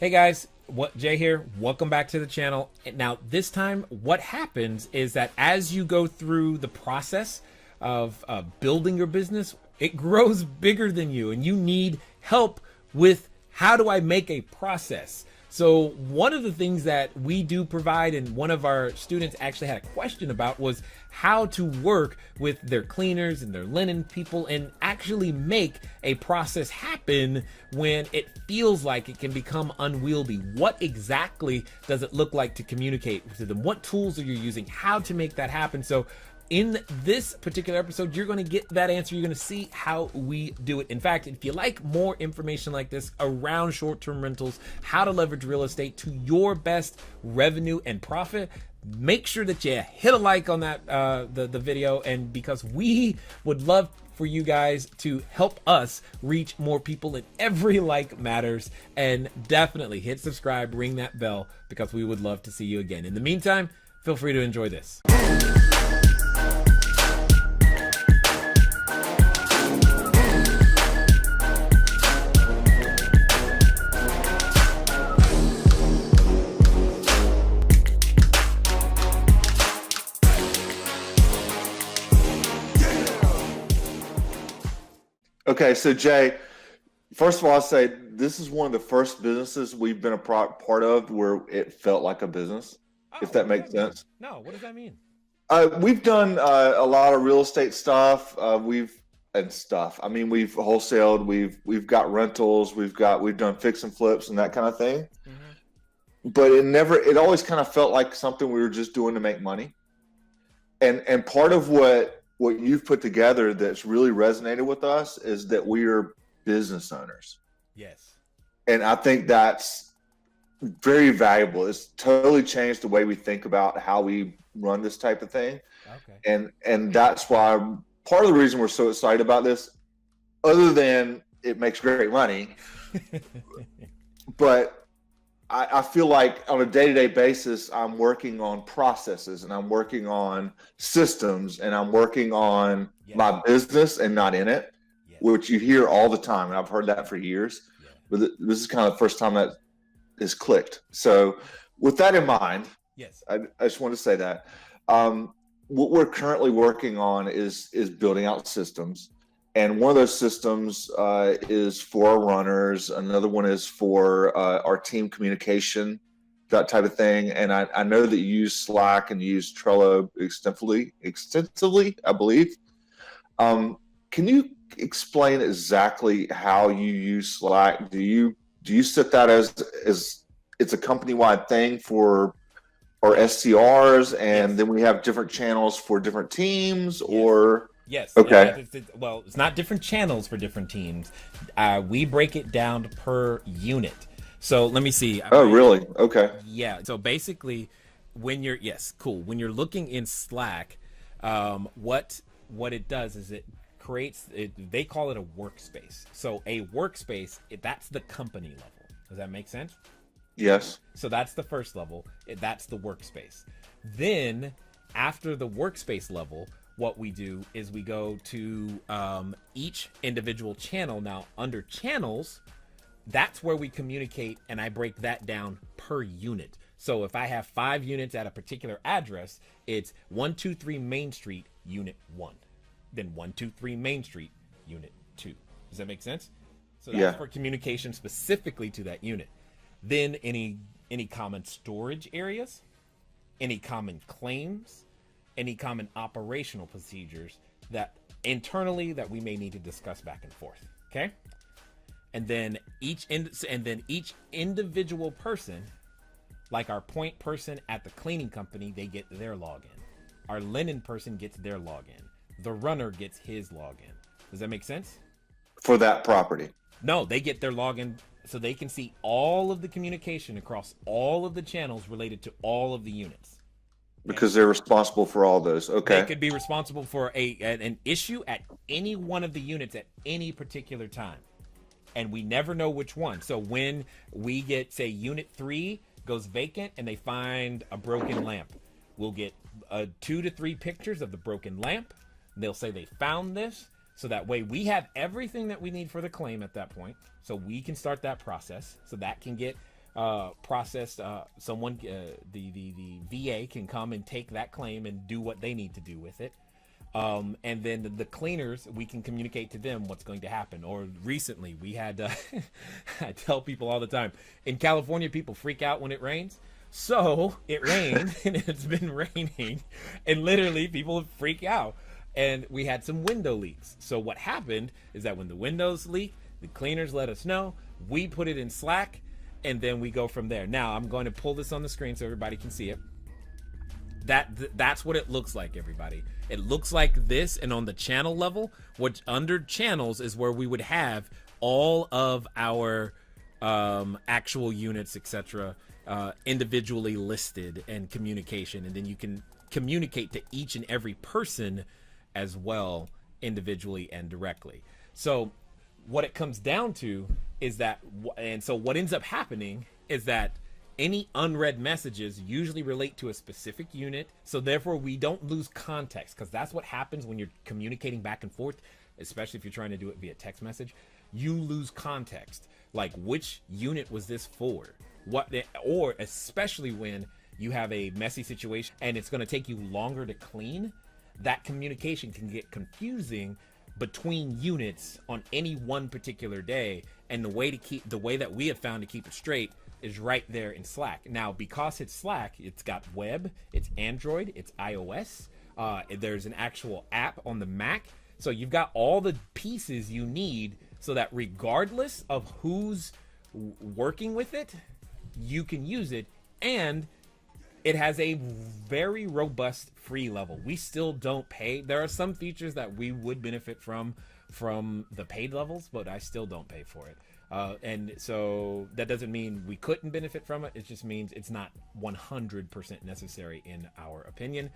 Hey guys, Jay here. Welcome back to the channel. Now, this time, what happens is that as you go through the process of building your business, it grows bigger than you, and you need help with how do I make a process. So one of the things that we do provide, and one of our students actually had a question about, was how to work with their cleaners and their linen people and actually make a process happen when it feels like it can become unwieldy. What exactly does it look like to communicate to them? What tools are you using? How to make that happen? So in this particular episode, you're going to get that answer. You're going to see how we do it. In fact, if you like more information like this around short-term rentals, how to leverage real estate to your best revenue and profit, make sure that you hit a like on that the video, and because we would love for you guys to help us reach more people, and every like matters. And definitely hit subscribe, ring that bell, because we would love to see you again. In the meantime, feel free to enjoy this. Okay, so Jay, first of all, I'll say this is one of the first businesses we've been a part of where it felt like a business, if that makes sense. No, what does that mean? We've done a lot of real estate stuff. I mean, we've wholesaled. We've got rentals. We've done fix and flips and that kind of thing. Mm-hmm. But it always kind of felt like something we were just doing to make money. And part of what you've put together that's really resonated with us is that we are business owners. Yes. And I think that's very valuable. It's totally changed the way we think about how we run this type of thing. Okay. And that's why part of the reason we're so excited about this, other than it makes great money, but I feel like on a day-to-day basis, I'm working on processes and I'm working on systems and I'm working on my business and not in it, which you hear all the time. And I've heard that for years, but this is kind of the first time that is clicked. So with that in mind, I just want to say that what we're currently working on is building out systems. And one of those systems is for our runners. Another one is for our team communication, that type of thing. And I know that you use Slack and you use Trello extensively, I believe. Can you explain exactly how you use Slack? Do you set that as it's a company-wide thing for our SCRs, and then we have different channels for different teams, or? Yes. Okay. Well, it's not different channels for different teams. We break it down per unit. So let me see. Oh, really? Okay. Yeah. So basically, when you're when you're looking in Slack, what it does is it creates. They call it a workspace. So a workspace, that's the company level. Does that make sense? Yes. So that's the first level. That's the workspace. Then after the workspace level, what we do is we go to each individual channel. Now, under channels, that's where we communicate, and I break that down per unit. So if I have 5 units at a particular address, it's 123 Main Street, Unit 1. Then 123 Main Street, Unit 2. Does that make sense? So that's for communication specifically to that unit. Then any common storage areas, any common claims, any common operational procedures that internally that we may need to discuss back and forth. Okay. And then each individual person, like our point person at the cleaning company, they get their login. Our linen person gets their login. The runner gets his login. Does that make sense? For that property? No, they get their login so they can see all of the communication across all of the channels related to all of the units. Because they're responsible for all those. Okay. They could be responsible for an issue at any one of the units at any particular time. And we never know which one. So when we get, say, unit 3 goes vacant and they find a broken lamp, we'll get 2 to 3 pictures of the broken lamp. They'll say they found this. So that way we have everything that we need for the claim at that point. So we can start that process. So that can get processed, someone, the VA can come and take that claim and do what they need to do with it. And then the cleaners, we can communicate to them what's going to happen. Or recently we had, I tell people all the time, in California, people freak out when it rains. So it rained and it's been raining and literally people freak out. And we had some window leaks. So what happened is that when the windows leak, the cleaners let us know, we put it in Slack, and then we go from there. Now I'm going to pull this on the screen so everybody can see it. That's what it looks like, everybody. It looks like this, and on the channel level, which under channels is where we would have all of our actual units, etc., individually listed and communication, and then you can communicate to each and every person as well, individually and directly. So what it comes down to is that, and so what ends up happening is that any unread messages usually relate to a specific unit, so therefore we don't lose context, because that's what happens when you're communicating back and forth, especially if you're trying to do it via text message. You lose context, like which unit was this for, or especially when you have a messy situation and it's going to take you longer to clean. That communication can get confusing between units on any one particular day, and the way that we have found to keep it straight is right there in Slack. Now, because it's Slack, it's got web, it's Android, it's iOS, there's an actual app on the Mac, so you've got all the pieces you need so that regardless of who's working with it, you can use it, and it has a very robust free level. We still don't pay. There are some features that we would benefit from the paid levels, but I still don't pay for it. And so that doesn't mean we couldn't benefit from it. It just means it's not 100% necessary in our opinion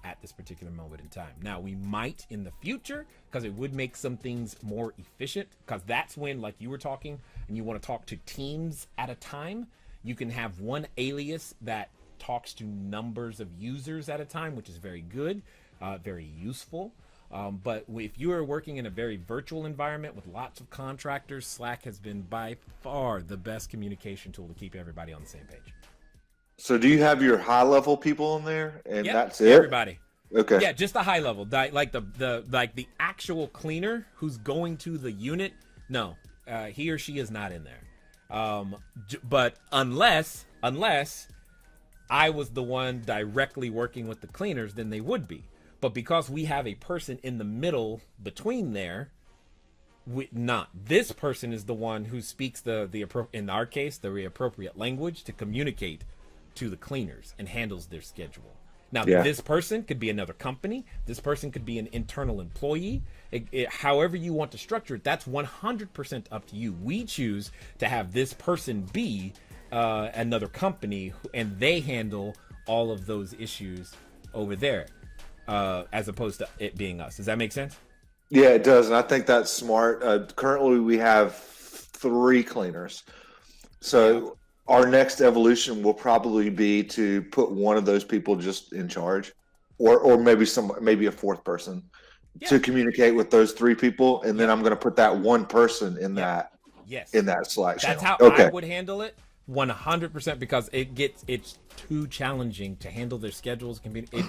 at this particular moment in time. Now, we might in the future, because it would make some things more efficient, because that's when, like you were talking, and you want to talk to teams at a time, you can have one alias that talks to numbers of users at a time, which is very good, very useful. But if you are working in a very virtual environment with lots of contractors, Slack has been by far the best communication tool to keep everybody on the same page. So do you have your high level people in there, and Yep, that's it? everybody. Okay. Yeah, just the high level, like the actual cleaner who's going to the unit. No, he or she is not in there. But unless I was the one directly working with the cleaners, then they would be. But because we have a person in the middle between there, this person is the one who speaks in our case, the appropriate language to communicate to the cleaners and handles their schedule. Now, This person could be another company. This person could be an internal employee. However you want to structure it, that's 100% up to you. We choose to have this person be another company, and they handle all of those issues over there, as opposed to it being us. Does that make sense? Yeah, it does, and I think that's smart. Currently, we have 3 cleaners, so our next evolution will probably be to put one of those people just in charge, or maybe a 4th person to communicate with those 3 people, and then I'm going to put that one person in that Slack channel. That's how I would handle it. 100%, because it's too challenging to handle their schedules.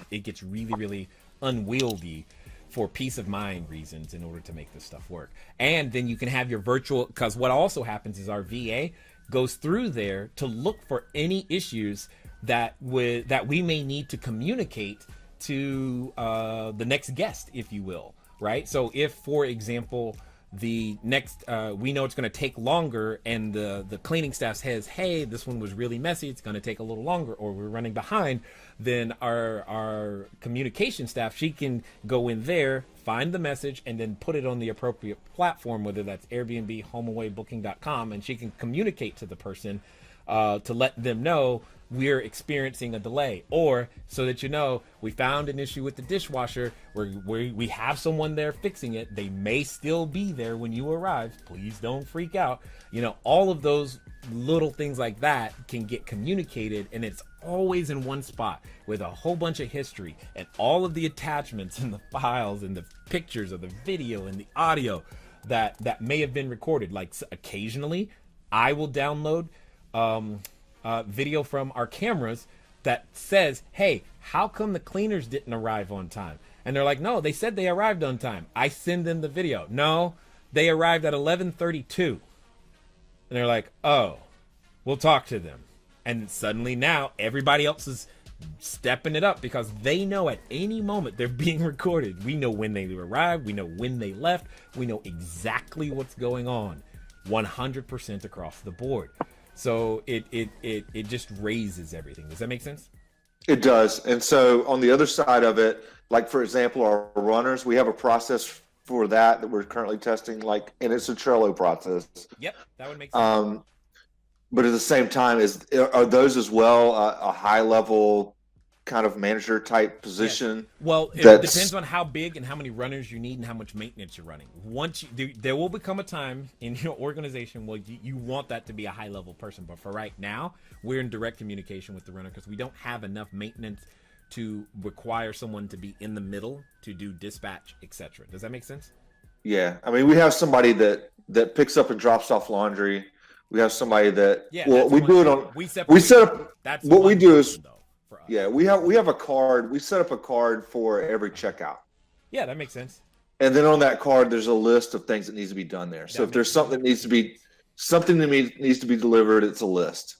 It gets really, really unwieldy for peace of mind reasons in order to make this stuff work. And then you can have your virtual, because what also happens is our VA goes through there to look for any issues that we may need to communicate to the next guest, if you will, right? So if, for example, the next we know it's going to take longer, and the cleaning staff says, hey, this one was really messy, it's going to take a little longer, or we're running behind, then our communication staff, she can go in there, find the message, and then put it on the appropriate platform, whether that's Airbnb, HomeAwayBooking.com, and she can communicate to the person to let them know we're experiencing a delay, or so that we found an issue with the dishwasher, we have someone there fixing it. They may still be there when you arrive. Please don't freak out. All of those little things like that can get communicated, and it's always in one spot with a whole bunch of history and all of the attachments and the files and the pictures of the video and the audio that may have been recorded. Like occasionally I will download video from our cameras that says, hey, how come the cleaners didn't arrive on time? And they're like, no, they said they arrived on time. I send them the video. No, they arrived at 11:32. And they're like, oh, we'll talk to them. And suddenly now everybody else is stepping it up because they know at any moment they're being recorded. We know when they arrived. We know when they left. We know exactly what's going on 100% across the board. So it just raises everything. Does that make sense? It does. And so on the other side of it, like for example, our runners, we have a process for that we're currently testing, like, and it's a Trello process. Yep, that would make sense. But at the same time, are those as well a high level kind of manager type position? Yes. Well, it depends on how big and how many runners you need and how much maintenance you're running. Once there will become a time in your organization where you want that to be a high level person. But for right now, we're in direct communication with the runner because we don't have enough maintenance to require someone to be in the middle to do dispatch, etc. Does that make sense? Yeah, I mean, we have somebody that picks up and drops off laundry. We have somebody that we do it on. We set up. That's what we do is. For us. Yeah, we have a card. We set up a card for every checkout. Yeah, that makes sense. And then on that card, there's a list of things that needs to be done there. So if there's something that needs to be delivered, it's a list.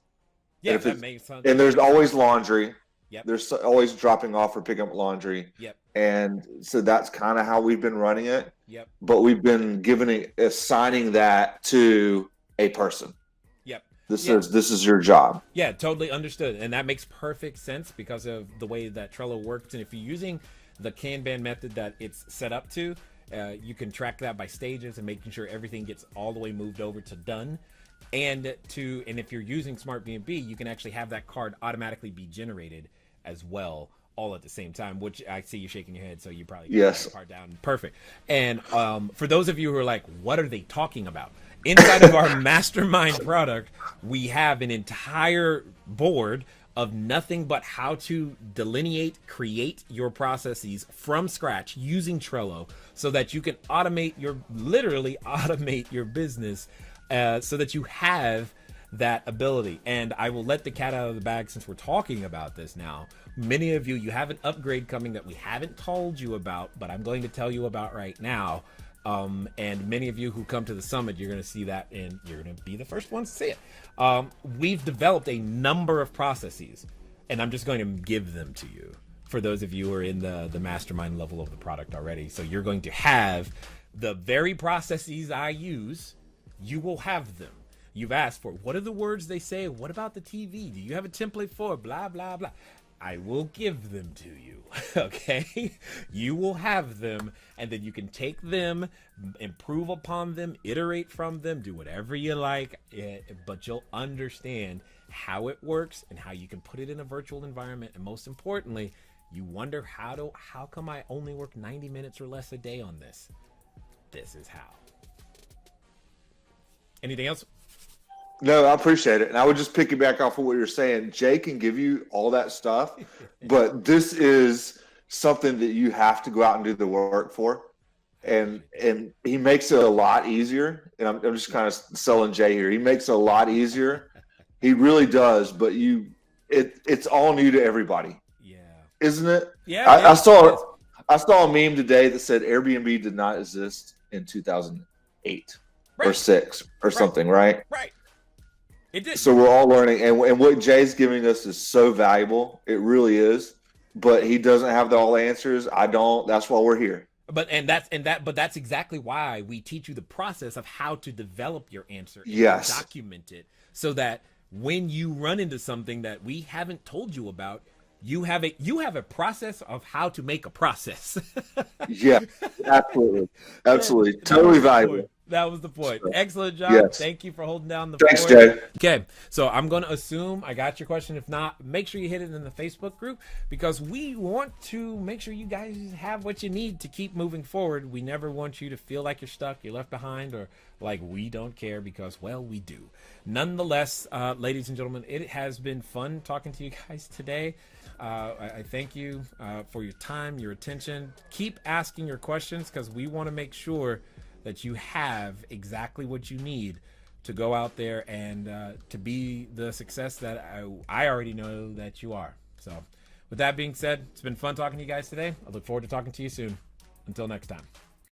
Yeah, that makes sense. And there's always laundry. Yep. There's always dropping off or picking up laundry. Yep. And so that's kind of how we've been running it. Yep. But we've been assigning that to a person. Yep. This is your job. Yeah, totally understood. And that makes perfect sense because of the way that Trello works. And if you're using the Kanban method that it's set up to, you can track that by stages and making sure everything gets all the way moved over to done. And if you're using Smart B&B, you can actually have that card automatically be generated as well, all at the same time, which I see you shaking your head, so you probably got that part down. Perfect. And for those of you who are like, what are they talking about? Inside of our mastermind product, we have an entire board of nothing but how to create your processes from scratch using Trello so that you can literally automate your business so that you have that ability. And I will let the cat out of the bag since we're talking about this now. Many of you have an upgrade coming that we haven't told you about, but I'm going to tell you about right now. And many of you who come to the summit, you're going to see that and you're going to be the first ones to see it. We've developed a number of processes, and I'm just going to give them to you for those of you who are in the mastermind level of the product already. So you're going to have the very processes I use. You will have them. You've asked for, what are the words they say? What about the TV? Do you have a template for blah, blah, blah? I will give them to you, okay? You will have them, and then you can take them, improve upon them, iterate from them, do whatever you like, but you'll understand how it works and how you can put it in a virtual environment. And most importantly, you wonder how come I only work 90 minutes or less a day on this? This is how. Anything else? No, I appreciate it. And I would just piggyback off of what you're saying. Jay can give you all that stuff, but this is something that you have to go out and do the work for. And he makes it a lot easier. And I'm just kind of selling Jay here. He makes it a lot easier. He really does. But it's all new to everybody. Yeah. Isn't it? Yeah. I saw a meme today that said Airbnb did not exist in 2008 or 6 or something, right? Right. It did. So we're all learning, and what Jay's giving us is so valuable. It really is. But he doesn't have all the answers. I don't. That's why we're here. But that's exactly why we teach you the process of how to develop your answer and document it so that when you run into something that we haven't told you about, you have a process of how to make a process. Yeah, absolutely. Totally valuable. That was the point. Excellent job. Yes. Thank you for holding down the Thanks, Jay. Okay, so I'm going to assume I got your question. If not, make sure you hit it in the Facebook group because we want to make sure you guys have what you need to keep moving forward. We never want you to feel like you're stuck, you're left behind, or like we don't care because, well, we do. Nonetheless, ladies and gentlemen, it has been fun talking to you guys today. I thank you for your time, your attention. Keep asking your questions because we want to make sure that you have exactly what you need to go out there and to be the success that I already know that you are. So with that being said, it's been fun talking to you guys today. I look forward to talking to you soon. Until next time.